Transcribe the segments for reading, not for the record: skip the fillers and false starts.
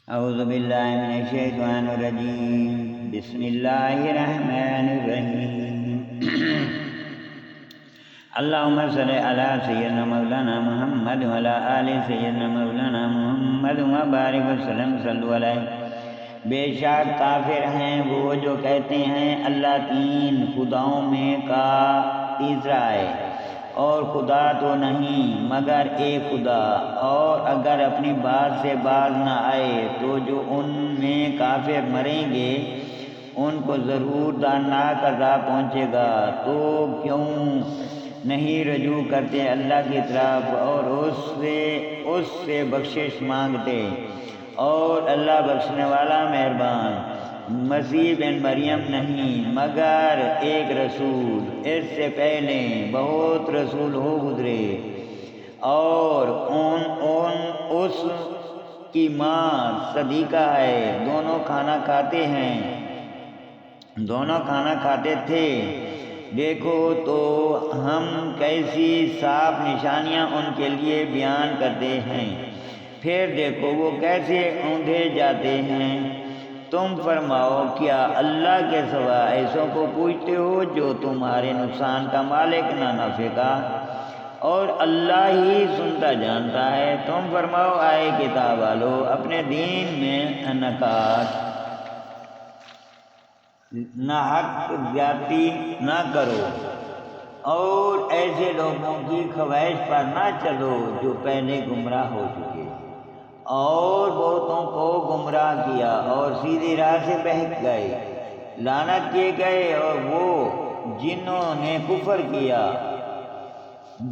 اعوذ باللہ من الشیطان الرجیم بسم اللہ الرحمن الرحیم اللہم صلی علی سیدنا مولانا محمد وعلی آل سیدنا مولانا محمد وبارک وسلم صلو علیہ۔ بے شک کافر ہیں وہ جو کہتے ہیں اللہ تین خداؤں میں کا تیسرا ہے، اور خدا تو نہیں مگر ایک خدا، اور اگر اپنی بات سے باز نہ آئے تو جو ان میں کافر مریں گے ان کو ضرور دردناک عذاب پہنچے گا۔ تو کیوں نہیں رجوع کرتے اللہ کی طرف اور اس سے بخشش مانگتے، اور اللہ بخشنے والا مہربان۔ مسیح بن مریم نہیں مگر ایک رسول، اس سے پہلے بہت رسول ہو گزرے، اور اس کی ماں صدیقہ ہے، دونوں کھانا کھاتے تھے۔ دیکھو تو ہم کیسی صاف نشانیاں ان کے لیے بیان کرتے ہیں، پھر دیکھو وہ کیسے اوندھے جاتے ہیں۔ تم فرماؤ کیا اللہ کے سوا ایسوں کو پوچھتے ہو جو تمہارے نقصان کا مالک نہ نفع کا، اور اللہ ہی سنتا جانتا ہے۔ تم فرماؤ آئے کتاب والو اپنے دین میں نہ حق زیادتی نہ کرو، اور ایسے لوگوں کی خواہش پر نہ چلو جو پہلے گمراہ ہو چکے، اور بہتوں کو گمراہ کیا اور سیدھی راہ سے بہک گئے۔ لعنت کیے گئے اور وہ جنہوں نے کفر کیا۔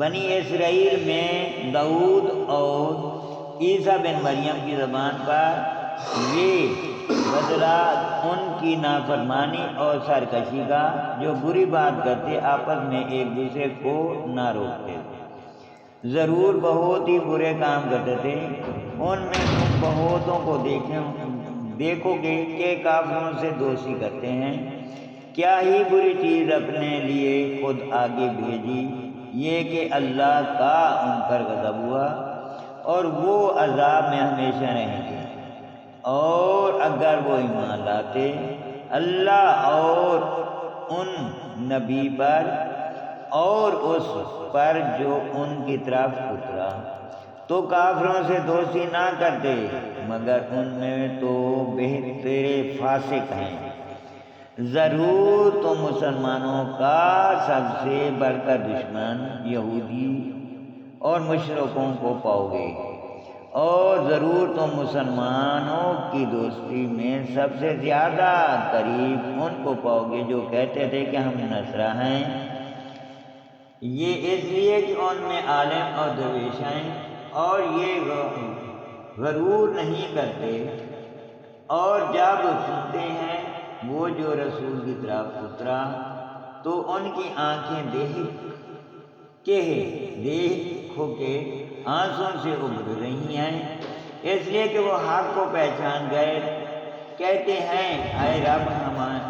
بنی اسرائیل میں داؤد اور عیسیٰ بن مریم کی زبان پر یہ بدلہ ان کی نافرمانی اور سرکشی کا، جو بری بات کرتے آپس میں ایک دوسرے کو نہ روکتے، ضرور بہت ہی برے کام کرتے تھے۔ ان میں تم بہتوں کو دیکھو گے کہ کافروں سے دوستی کرتے ہیں۔ کیا ہی بری چیز اپنے لیے خود آگے بھیجی، یہ کہ اللہ کا ان پر غضب ہوا اور وہ عذاب میں ہمیشہ رہیں گے۔ اور اگر وہ ایمان لاتے اللہ اور ان نبی پر اور اس پر جو ان کی طرف اترا، تو کافروں سے دوستی نہ کرتے، مگر ان میں تو بہتر فاسق ہیں۔ ضرور تم مسلمانوں کا سب سے بڑھ کر دشمن یہودی اور مشرکوں کو پاؤ گے، اور ضرور تم مسلمانوں کی دوستی میں سب سے زیادہ قریب ان کو پاؤ گے جو کہتے تھے کہ ہم نصارہ ہیں، یہ اس لیے کہ ان میں عالم اور درویش ہیں، اور یہ غرور نہیں کرتے، اور جب سنتے ہیں وہ جو رسول کی طرف اترا تو ان کی آنکھیں دیکھو کہ آنسوں سے ابل رہی ہیں، اس لیے کہ وہ حق کو پہچان گئے۔ کہتے ہیں اے رب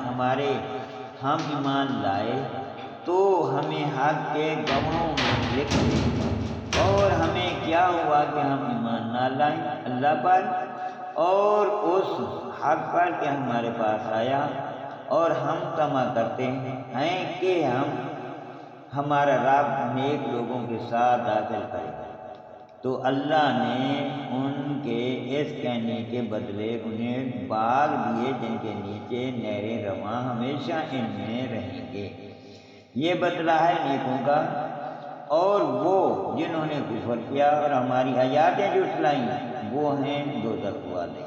ہمارے، ہم ایمان لائے تو ہمیں حق کے گواہوں میں لکھ دے، اور ہمیں کیا ہوا کہ ہم ایمان نہ لائیں اللہ پر اور اس حق پر کہ ہمارے پاس آیا، اور ہم طمع کرتے ہیں کہ ہمارا رب نیک لوگوں کے ساتھ داخل کرے۔ تو اللہ نے ان کے اس کہنے کے بدلے انہیں باغ دیے جن کے نیچے نہریں رواں ہمیشہ ان میں رہیں گے۔ یہ بدلہ ہے نیکوں کا، اور وہ جنہوں نے کفر کیا اور ہماری آیاتیں جھٹلائیں وہ ہیں دوزخ والے۔